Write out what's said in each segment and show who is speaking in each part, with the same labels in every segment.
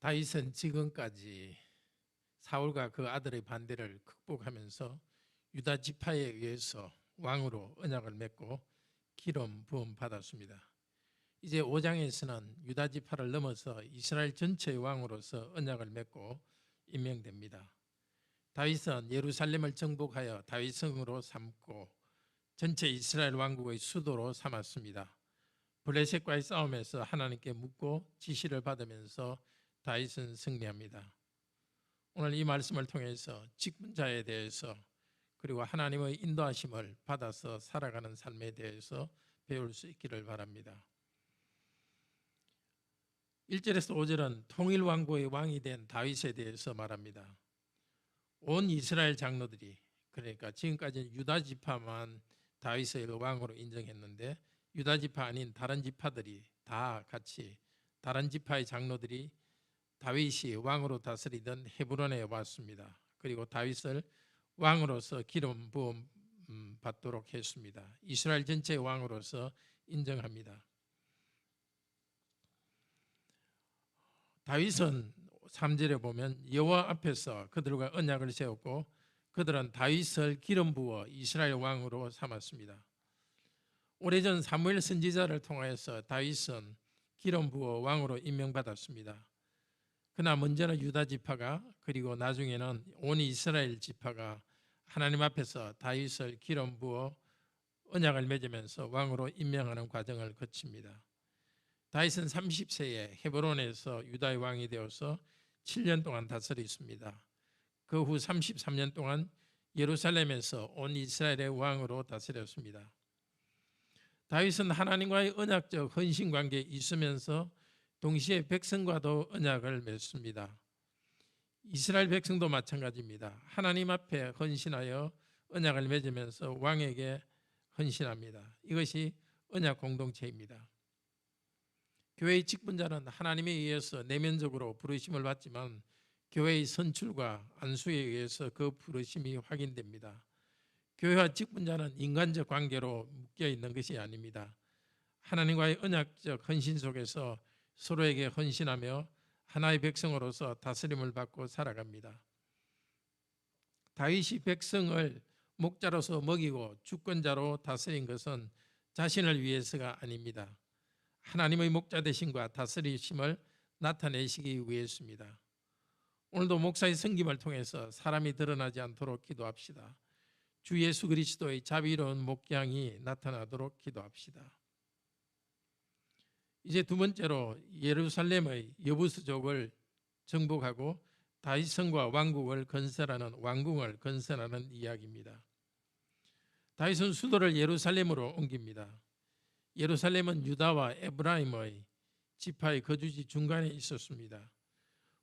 Speaker 1: 다윗은 지금까지 사울과 그 아들의 반대를 극복하면서 유다 지파에 의해서 왕으로 언약을 맺고 기름 부음 받았습니다. 이제 5장에서는 유다 지파를 넘어서 이스라엘 전체의 왕으로서 언약을 맺고 임명됩니다. 다윗은 예루살렘을 정복하여 다윗성으로 삼고 전체 이스라엘 왕국의 수도로 삼았습니다. 블레셋과의 싸움에서 하나님께 묻고 지시를 받으면서 다윗은 승리합니다. 오늘 이 말씀을 통해서 직분자에 대해서 그리고 하나님의 인도하심을 받아서 살아가는 삶에 대해서 배울 수 있기를 바랍니다. 1절에서 5절은 통일왕국의 왕이 된 다윗에 대해서 말합니다. 온 이스라엘 장로들이, 그러니까 지금까지 유다 지파만 다윗을 왕으로 인정했는데 유다 지파 아닌 다른 지파들이 다 같이 다른 지파의 장로들이 다윗이 왕으로 다스리던 헤브론에 왔습니다. 그리고 다윗을 왕으로서 기름 부음 받도록 했습니다. 이스라엘 전체의 왕으로서 인정합니다. 다윗은 3절에 보면 여호와 앞에서 그들과 언약을 세웠고 그들은 다윗을 기름 부어 이스라엘 왕으로 삼았습니다. 오래전 사무엘 선지자를 통하여서 다윗은 기름 부어 왕으로 임명받았습니다. 그러나 먼저는 유다 지파가 그리고 나중에는 온 이스라엘 지파가 하나님 앞에서 다윗을 기름 부어 언약을 맺으면서 왕으로 임명하는 과정을 거칩니다. 다윗은 30세에 헤브론에서 유다의 왕이 되어서 7년 동안 다스렸습니다. 그 후 33년 동안 예루살렘에서 온 이스라엘의 왕으로 다스렸습니다. 다윗은 하나님과의 언약적 헌신 관계에 있으면서 동시에 백성과도 언약을 맺습니다. 이스라엘 백성도 마찬가지입니다. 하나님 앞에 헌신하여 언약을 맺으면서 왕에게 헌신합니다. 이것이 언약 공동체입니다. 교회의 직분자는 하나님에 의해서 내면적으로 부르심을 받지만 교회의 선출과 안수에 의해서 그 부르심이 확인됩니다. 교회와 직분자는 인간적 관계로 묶여 있는 것이 아닙니다. 하나님과의 언약적 헌신 속에서 서로에게 헌신하며 하나의 백성으로서 다스림을 받고 살아갑니다. 다윗이 백성을 목자로서 먹이고 주권자로 다스린 것은 자신을 위해서가 아닙니다. 하나님의 목자 되심과 다스리심을 나타내시기 위해서입니다. 오늘도 목사의 섬김을 통해서 사람이 드러나지 않도록 기도합시다. 주 예수 그리스도의 자비로운 목양이 나타나도록 기도합시다. 이제 두 번째로 예루살렘의 여부수족을 정복하고 다윗성과 왕국을 건설하는 왕궁을 건설하는 이야기입니다. 다윗은 수도를 예루살렘으로 옮깁니다. 예루살렘은 유다와 에브라임의 지파의 거주지 중간에 있었습니다.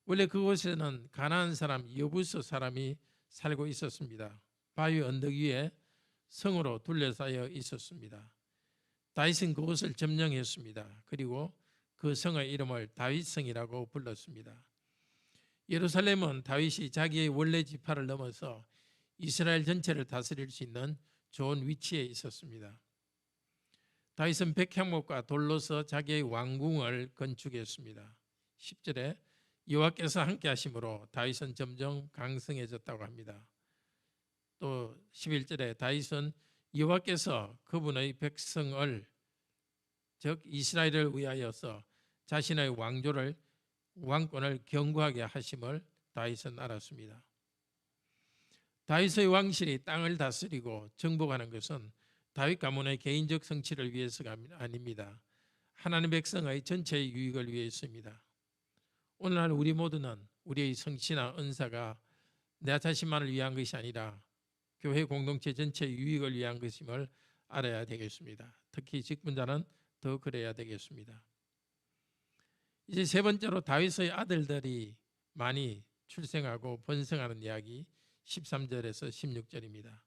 Speaker 1: 원래 그곳에는 가나안 사람 여부스 사람이 살고 있었습니다. 바위 언덕 위에 성으로 둘러싸여 있었습니다. 다윗은 그곳을 점령했습니다. 그리고 그 성의 이름을 다윗성이라고 불렀습니다. 예루살렘은 다윗이 자기의 원래 지파를 넘어서 이스라엘 전체를 다스릴 수 있는 좋은 위치에 있었습니다. 다윗은 백향목과 돌로서 자기의 왕궁을 건축했습니다. 10절에 여호와께서 함께 하심으로 다윗은 점점 강성해졌다고 합니다. 또 11절에 다윗은 여호와께서 그분의 백성을 즉 이스라엘을 위하여서 자신의 왕권을 견고하게 하심을 다윗은 알았습니다. 다윗의 왕실이 땅을 다스리고 정복하는 것은 다윗 가문의 개인적 성취를 위해서가 아닙니다. 하나님 백성의 전체의 유익을 위해서입니다. 오늘날 우리 모두는 우리의 성취나 은사가 내 자신만을 위한 것이 아니라 교회 공동체 전체의 유익을 위한 것임을 알아야 되겠습니다. 특히 직분자는 더 그래야 되겠습니다. 이제 세 번째로 다윗의 아들들이 많이 출생하고 번성하는 이야기 13절에서 16절입니다.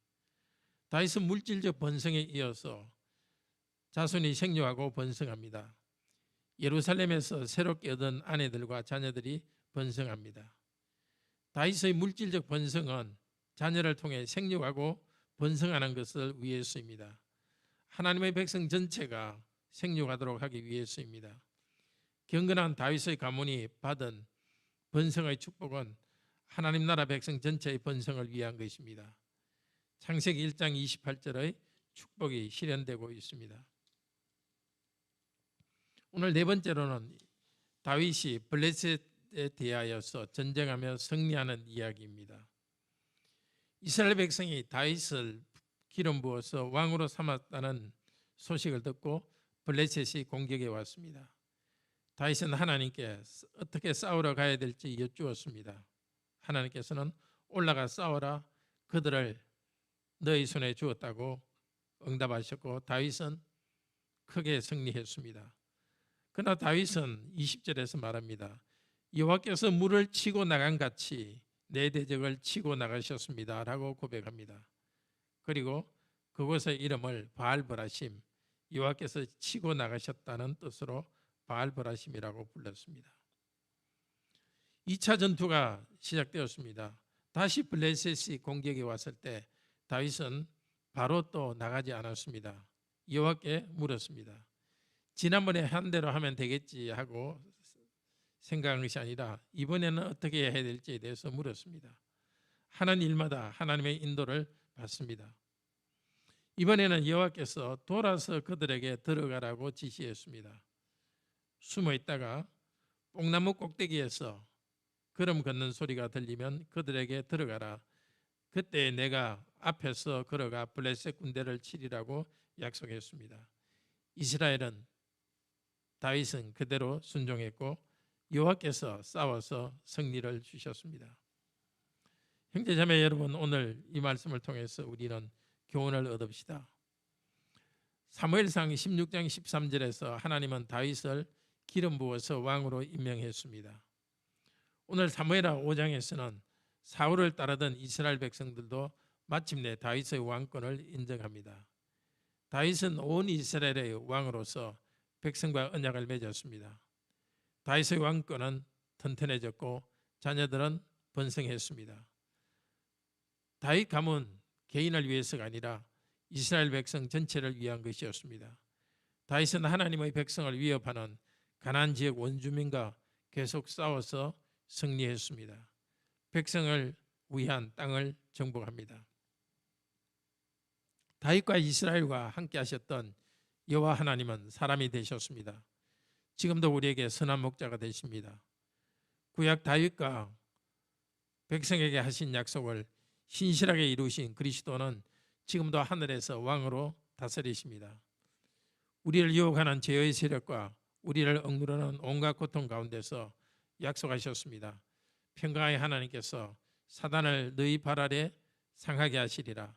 Speaker 1: 다윗은 물질적 번성에 이어서 자손이 생육하고 번성합니다. 예루살렘에서 새롭게 얻은 아내들과 자녀들이 번성합니다. 다윗의 물질적 번성은 자녀를 통해 생육하고 번성하는 것을 위해서입니다. 하나님의 백성 전체가 생육하도록 하기 위해서입니다. 경건한 다윗의 가문이 받은 번성의 축복은 하나님 나라 백성 전체의 번성을 위한 것입니다. 창세기 1장 28절의 축복이 실현되고 있습니다. 오늘 네 번째로는 다윗이 블레셋에 대하여서 전쟁하며 승리하는 이야기입니다. 이스라엘 백성이 다윗을 기름 부어서 왕으로 삼았다는 소식을 듣고 블레셋이 공격해 왔습니다. 다윗은 하나님께 어떻게 싸우러 가야 될지 여쭈었습니다. 하나님께서는 올라가 싸워라, 그들을 너희 손에 주었다고 응답하셨고 다윗은 크게 승리했습니다. 그러나 다윗은 20절에서 말합니다. 여호와께서 물을 치고 나간 같이 내 대적을 치고 나가셨습니다 라고 고백합니다. 그리고 그곳의 이름을 바알브라심, 여호와께서 치고 나가셨다는 뜻으로 바알브라심이라고 불렀습니다. 2차 전투가 시작되었습니다. 다시 블레셋이 공격이 왔을 때 다윗은 바로 또 나가지 않았습니다. 여호와께 물었습니다. 지난번에 한 대로 하면 되겠지 하고 생각한 것이 아니라 이번에는 어떻게 해야 될지에 대해서 물었습니다. 하는 일마다 하나님의 인도를 받습니다. 이번에는 여호와께서 돌아서 그들에게 들어가라고 지시했습니다. 숨어 있다가 뽕나무 꼭대기에서 걸음 걷는 소리가 들리면 그들에게 들어가라. 그때 내가 앞에서 걸어가 블레셋 군대를 치리라고 약속했습니다. 이스라엘은 다윗은 그대로 순종했고 여호와께서 싸워서 승리를 주셨습니다. 형제자매 여러분, 오늘 이 말씀을 통해서 우리는 교훈을 얻읍시다. 사무엘상 16장 13절에서 하나님은 다윗을 기름 부어서 왕으로 임명했습니다. 오늘 사무엘하 5장에서는 사울을 따르던 이스라엘 백성들도 마침내 다윗의 왕권을 인정합니다. 다윗은 온 이스라엘의 왕으로서 백성과 언약을 맺었습니다. 다윗의 왕권은 튼튼해졌고 자녀들은 번성했습니다. 다윗 가문 개인을 위해서가 아니라 이스라엘 백성 전체를 위한 것이었습니다. 다윗은 하나님의 백성을 위협하는 가나안 지역 원주민과 계속 싸워서 승리했습니다. 백성을 위한 땅을 정복합니다. 다윗과 이스라엘과 함께 하셨던 여호와 하나님은 사람이 되셨습니다. 지금도 우리에게 선한 목자가 되십니다. 구약 다윗과 백성에게 하신 약속을 신실하게 이루신 그리스도는 지금도 하늘에서 왕으로 다스리십니다. 우리를 유혹하는 죄의 세력과 우리를 억누르는 온갖 고통 가운데서 약속하셨습니다. 평강의 하나님께서 사단을 너희 발 아래 상하게 하시리라.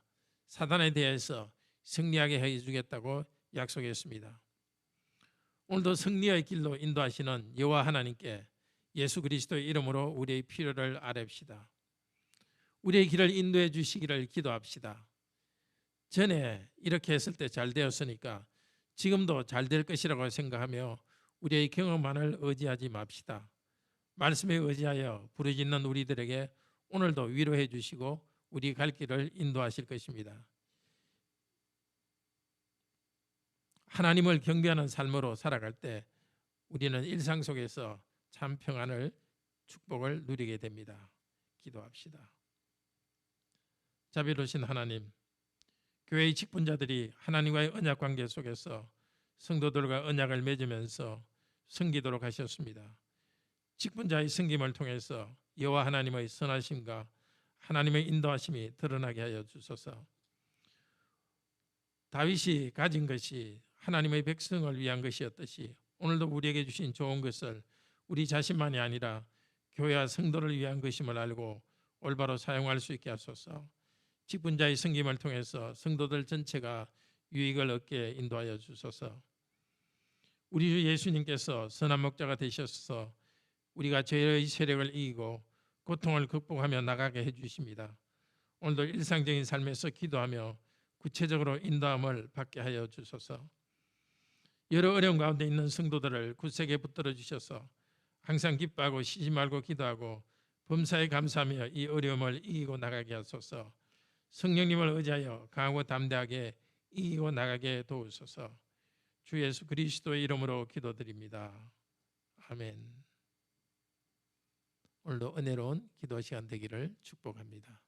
Speaker 1: 사단에 대해서 승리하게 해주겠다고 약속했습니다. 오늘도 승리의 길로 인도하시는 여호와 하나님께 예수 그리스도의 이름으로 우리의 필요를 아뢰읍시다. 우리의 길을 인도해 주시기를 기도합시다. 전에 이렇게 했을 때 잘 되었으니까 지금도 잘 될 것이라고 생각하며 우리의 경험만을 의지하지 맙시다. 말씀에 의지하여 부르짖는 우리들에게 오늘도 위로해 주시고 우리 갈 길을 인도하실 것입니다. 하나님을 경배하는 삶으로 살아갈 때 우리는 일상 속에서 참 평안을, 축복을 누리게 됩니다. 기도합시다. 자비로우신 하나님, 교회의 직분자들이 하나님과의 언약 관계 속에서 성도들과 언약을 맺으면서 섬기도록 하셨습니다. 직분자의 섬김을 통해서 여호와 하나님의 선하심과 하나님의 인도하심이 드러나게 하여 주소서. 다윗이 가진 것이 하나님의 백성을 위한 것이었듯이 오늘도 우리에게 주신 좋은 것을 우리 자신만이 아니라 교회와 성도를 위한 것임을 알고 올바로 사용할 수 있게 하소서. 직분자의 섬김을 통해서 성도들 전체가 유익을 얻게 인도하여 주소서. 우리 주 예수님께서 선한 목자가 되셔서 우리가 죄의 세력을 이기고 고통을 극복하며 나가게 해주십니다. 오늘도 일상적인 삶에서 기도하며 구체적으로 인도함을 받게 하여 주소서. 여러 어려움 가운데 있는 성도들을 굳세게 붙들어 주셔서 항상 기뻐하고 쉬지 말고 기도하고 범사에 감사하며 이 어려움을 이기고 나가게 하소서. 성령님을 의지하여 강하고 담대하게 이기고 나가게 도우소서. 주 예수 그리스도의 이름으로 기도드립니다. 아멘. 오늘도 은혜로운 기도 시간 되기를 축복합니다.